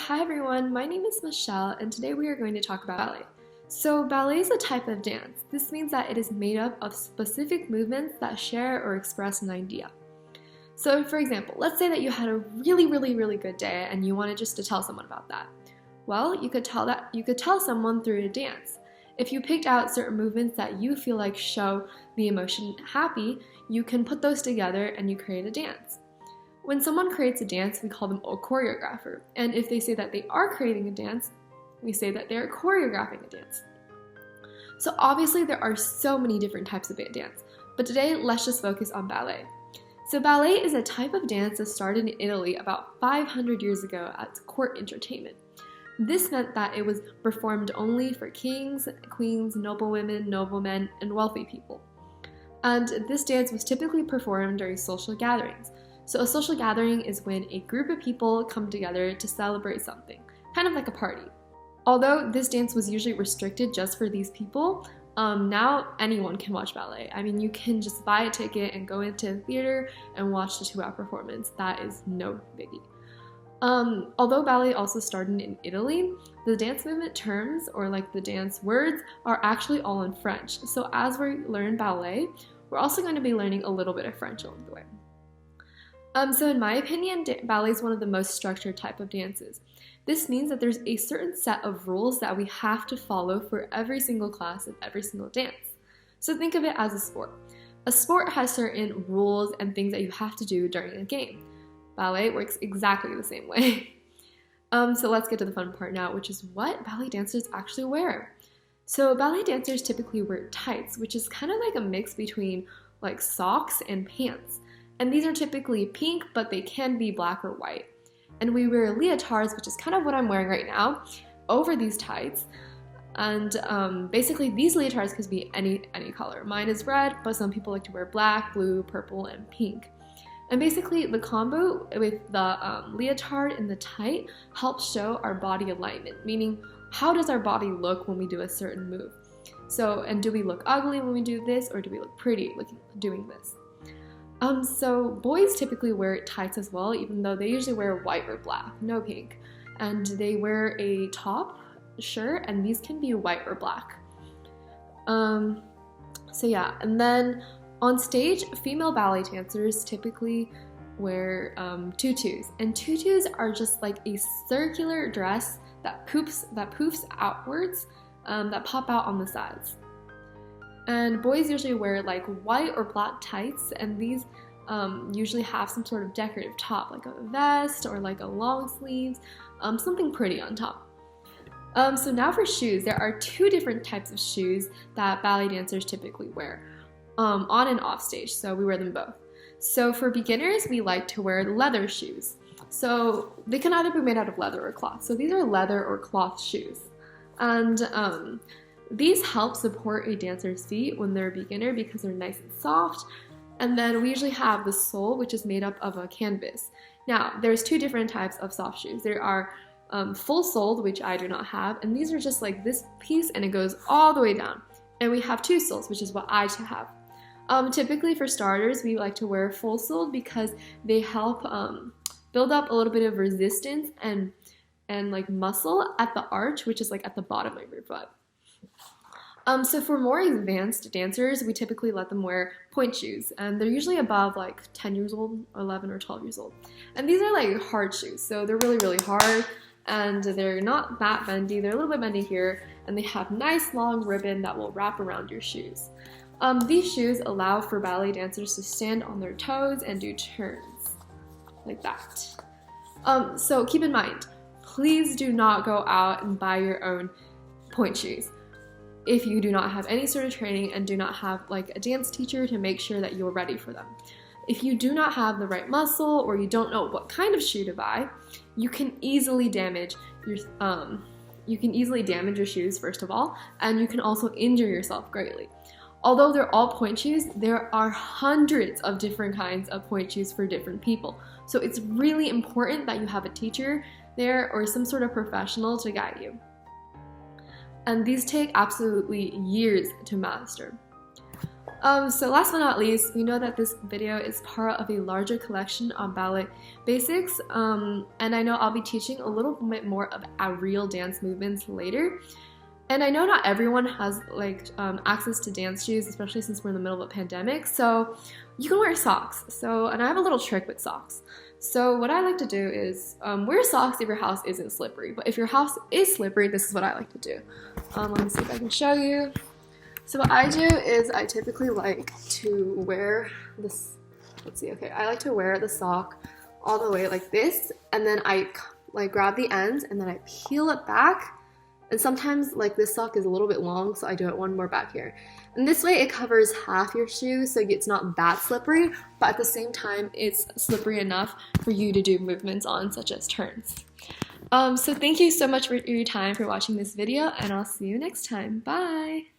Hi everyone, my name is Michelle and today we are going to talk about ballet. So ballet is a type of dance. This means that it is made up of specific movements that share or express an idea. So for example, let's say that you had a really good day and you wanted just to tell someone about that. Well, you could tell someone through a dance. If you picked out certain movements that you feel like show the emotion happy, you can put those together and you create a dance. When someone creates a dance, we call them a choreographer. And if they say that they are creating a dance, we say that they're choreographing a dance. So obviously there are so many different types of dance, but today let's just focus on ballet. So ballet is a type of dance that started in Italy about 500 years ago as court entertainment. This meant that it was performed only for kings, queens, noblewomen, noblemen, and wealthy people. And this dance was typically performed during social gatherings. So a social gathering is when a group of people come together to celebrate something, kind of like a party. Although this dance was usually restricted just for these people, now anyone can watch ballet. I mean, you can just buy a ticket and go into a theater and watch the 2-hour performance. That is no biggie. Although ballet also started in Italy, the dance movement terms, or like the dance words, are actually all in French. So as we learn ballet, we're also going to be learning a little bit of French along the way. So in my opinion, ballet is one of the most structured type of dances. This means that there's a certain set of rules that we have to follow for every single class and every single dance. So think of it as a sport. A sport has certain rules and things that you have to do during a game. Ballet works exactly the same way. So let's get to the fun part now, which is what ballet dancers actually wear. So ballet dancers typically wear tights, which is kind of like a mix between like socks and pants. And these are typically pink, but they can be black or white. And we wear leotards, which is kind of what I'm wearing right now, over these tights. And basically these leotards could be any color. Mine is red, but some people like to wear black, blue, purple, and pink. And basically the combo with the leotard and the tight helps show our body alignment, meaning how does our body look when we do a certain move? So, and do we look ugly when we do this, or do we look pretty doing this? So boys typically wear tights as well, even though they usually wear white or black, no pink. And they wear a top, shirt, and these can be white or black. So yeah, and then on stage, female ballet dancers typically wear tutus. And tutus are just like a circular dress that poofs outwards, that pop out on the sides. And boys usually wear like white or black tights, and these usually have some sort of decorative top, like a vest or like a long sleeves, something pretty on top. So now for shoes, there are 2 different types of shoes that ballet dancers typically wear, on and off stage, so we wear them both. So for beginners, we like to wear leather shoes. So they can either be made out of leather or cloth. So these are leather or cloth shoes. And these help support a dancer's feet when they're a beginner because they're nice and soft. And then we usually have the sole, which is made up of a canvas. Now, there's 2 different types of soft shoes. There are full-soled, which I do not have, and these are just like this piece and it goes all the way down. And we have 2 soles, which is what I have. Typically for starters, we like to wear full-soled because they help build up a little bit of resistance and like muscle at the arch, which is like at the bottom of your foot. So for more advanced dancers, we typically let them wear point shoes, and they're usually above like 10 years old, 11 or 12 years old. And these are like hard shoes, so they're really hard, and they're not that bendy. They're a little bit bendy here, and they have nice long ribbon that will wrap around your shoes. These shoes allow for ballet dancers to stand on their toes and do turns, like that. So keep in mind, please do not go out and buy your own point shoes if you do not have any sort of training and do not have like a dance teacher to make sure that you're ready for them. If you do not have the right muscle or you don't know what kind of shoe to buy, you can easily damage your shoes, first of all, and you can also injure yourself greatly. Although they're all point shoes, there are hundreds of different kinds of point shoes for different people. So it's really important that you have a teacher there or some sort of professional to guide you. And these take absolutely years to master. So last but not least, we know that this video is part of a larger collection on ballet basics, and I know I'll be teaching a little bit more of real dance movements later. And I know not everyone has access to dance shoes, especially since we're in the middle of a pandemic, so you can wear socks. And I have a little trick with socks. So what I like to do is wear socks if your house isn't slippery, but if your house is slippery, this is what I like to do. Let me see if I can show you. So what I do is I typically like to wear this, I like to wear the sock all the way like this, and then I grab the ends and then I peel it back, and sometimes this sock is a little bit long, so I do it one more back here. And this way it covers half your shoe, so it's not that slippery, but at the same time it's slippery enough for you to do movements on, such as turns. So thank you so much for your time for watching this video, and I'll see you next time. Bye!